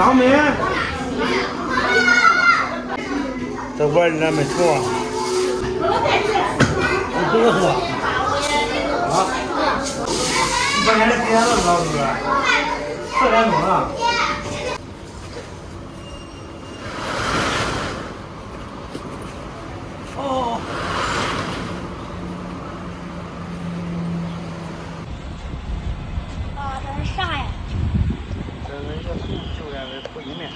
脏没？这碗里面没头啊？你这个是啊？你半天的几点了，老师？4点钟了。哦。啊，这是啥呀？这是一个就在这火鸡面，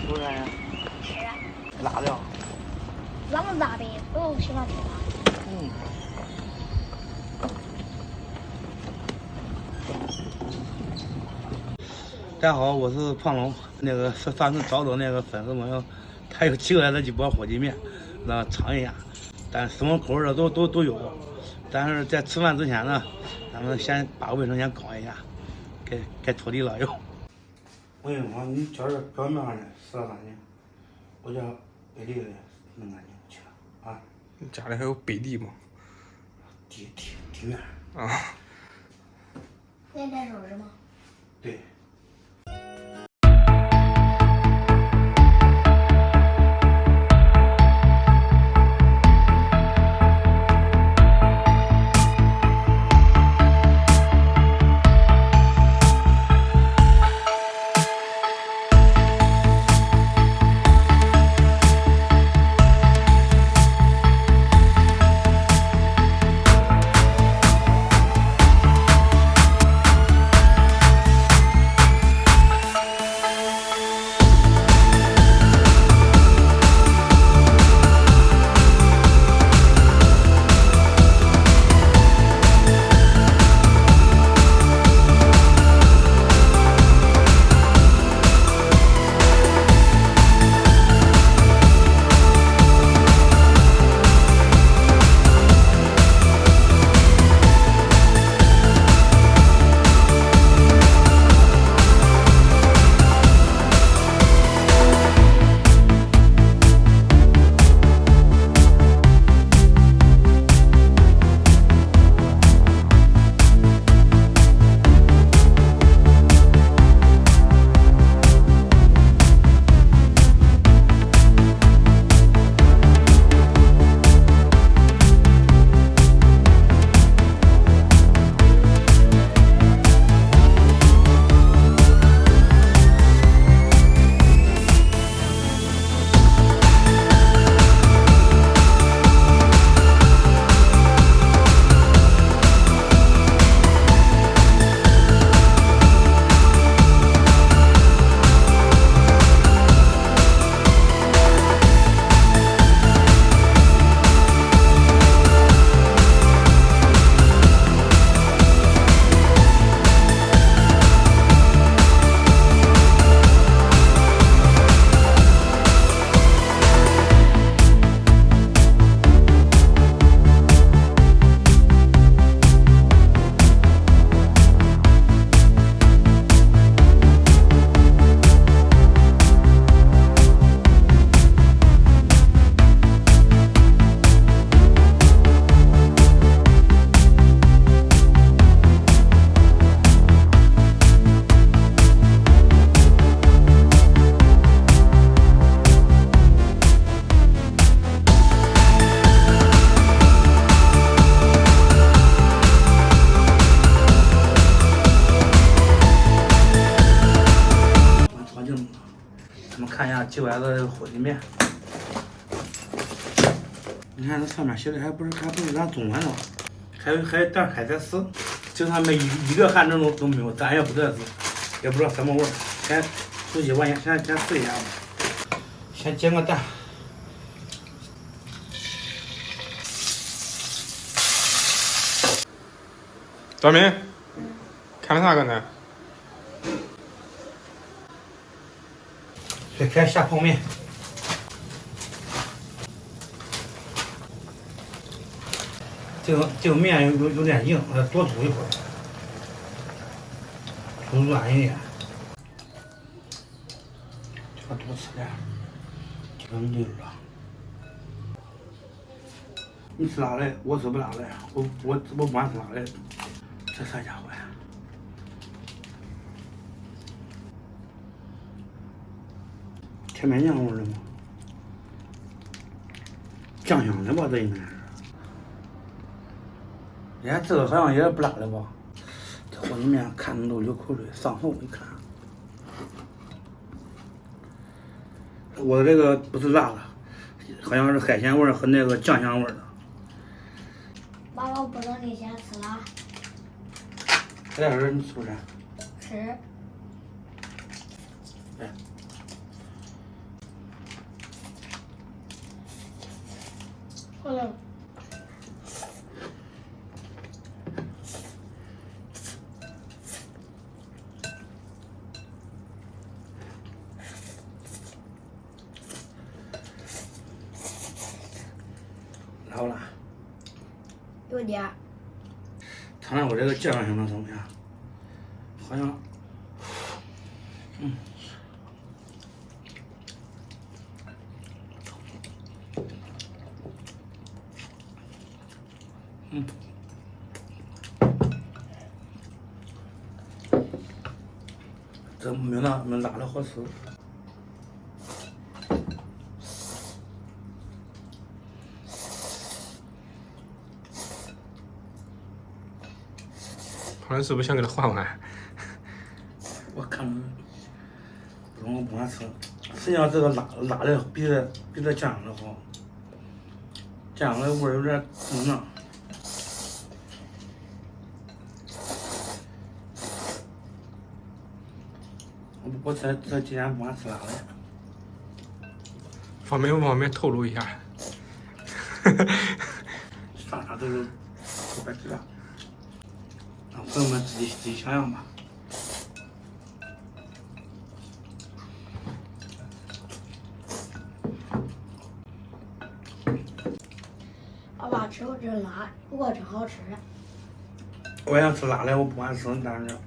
有啥呀？吃。辣的。那么辣的，我喜欢吃辣。嗯。大家好，我是胖龙。那个上次找到那个粉丝朋友，他有几个来这锅火鸡面，让尝一下。但什么口味的都有。但是在吃饭之前呢，咱们先把卫生先搞一下，该拖地了又。我跟你说，你觉着表面上的湿了干净，我叫北地的弄干净去了啊。你家里还有北地吗？地面啊。那在收拾吗？对。咱们看一下鸡丸子火鸡面，你看这上面写的还不是咱中文的，还有点海带丝，这上面一个汗蒸都没有，咱也不知道什么味儿。先出去玩先试一下吧，先煎个蛋。小明，看啥个呢？开始下泡面，这个面有点硬，多煮一会儿，煮软一点。这个多吃点，这个溜了。你吃辣的，我吃不辣的，我不爱吃辣的。这啥家伙呀？甜面酱味儿的吗？酱香的吧，这应该是。哎，这个好像也不辣的吧？这火鸡面看着都流口水，上头一看。我这个不是辣的，好像是海鲜味儿和那个酱香味儿的。爸爸不能给先吃了。这点儿你吃不吃？吃。哎。然后呢？有点。尝尝我这个酱香的怎么样？好像，这没辣的好吃。好像是不是想给他换换？我看着，我不爱吃。实际上这个辣的比这酱香的好，酱香的味儿有点重呢。我这今天不爱吃辣的。方便不方便透露一下？啥都白吃了。让朋友们自己想想吧。爸爸吃我真辣，不过真好吃。我想吃辣的，我不爱吃，但是。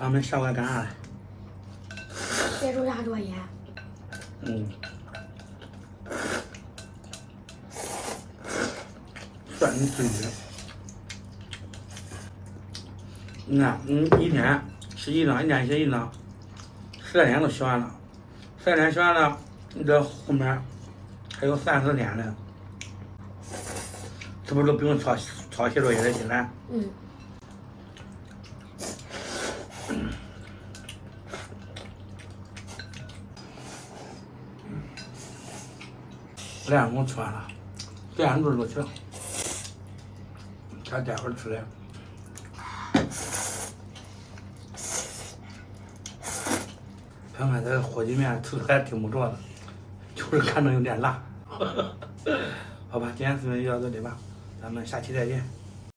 咱们下回干啥嘞？别煮下作业。算你自己。你看，一天写一张，一天写一张，12天都写完了。12天写完了，你这后面还有30天呢，这不都不用抄写作业了？现在。2点钟吃完了，2点多就起了，才待会儿吃的。看看这火鸡面吃的还挺不错的，就是看着有点辣。好吧，今天视频就到这里吧，咱们下期再见。